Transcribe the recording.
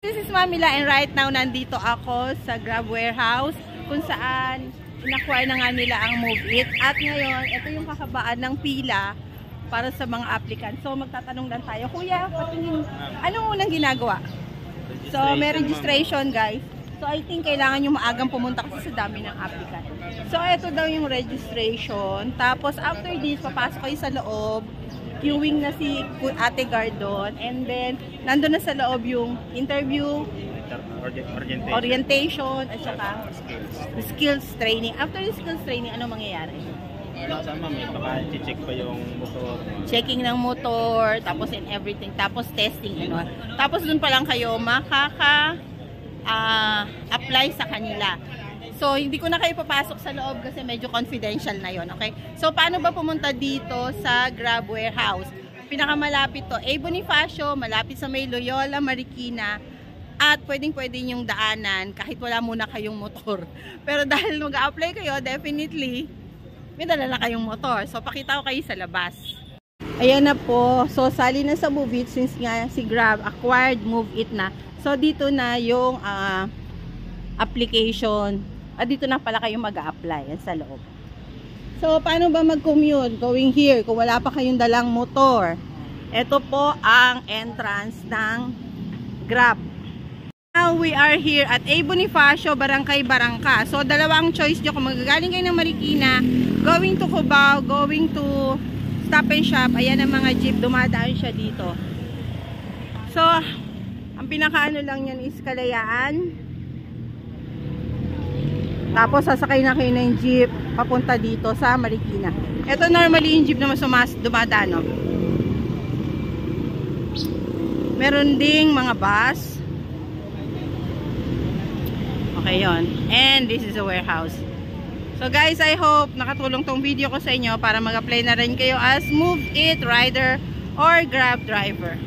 This is Mamila and right now nandito ako sa Grab Warehouse kung saan in-acquire na nga nila ang Move It. At ngayon, ito yung kakabaan ng pila para sa mga applicant. So magtatanong lang tayo, Kuya, patingin, anong unang ginagawa? So may registration guys. So I think kailangan yung maagang pumunta kasi sa dami ng applicant. So ito daw yung registration. Tapos after this, papasok kayo sa loob. Queuing na si Ate Gardon, and then nandun na sa loob yung interview, orientation at saka skills training. After the skills training, ano mangyayari? Sama, may baka-check pa yung motor. Checking ng motor, tapos in everything, tapos testing, ano. Tapos dun pa lang kayo makaka-apply sa kanila. So, hindi ko na kayo papasok sa loob kasi medyo confidential na yon, okay? So, paano ba pumunta dito sa Grab Warehouse? Pinakamalapit to, A. Bonifacio, malapit sa may Loyola, Marikina, at pwedeng-pwede yung daanan kahit wala muna kayong motor. Pero dahil mag-a-apply kayo, definitely, may dala na kayong motor. So, pakita ko kayo sa labas. Ayan na po. So, sali na sa Move It since nga si Grab acquired Move It na. So, dito na yung application. At dito na pala kayo mag-a-apply sa loob. So, paano ba mag-commute? Going here, kung wala pa kayong dalang motor. Ito po ang entrance ng Grab. Now, we are here at A. Bonifacio, Barangay Barangka. So, dalawang choice nyo. Kung magagaling kayo ng Marikina, going to Cubao, going to Stop and Shop. Ayan ang mga jeep. Dumadaan siya dito. So, ang pinakaano lang yan is Kalayaan. Tapos sasakay na kayo ng jeep papunta dito sa Marikina. Ito normally yung jeep na dumadaan, no? Meron ding mga bus. Okay, yon. And this is a warehouse. So guys, I hope nakatulong tong video ko sa inyo para mag-apply na rin kayo as Move It rider or Grab driver.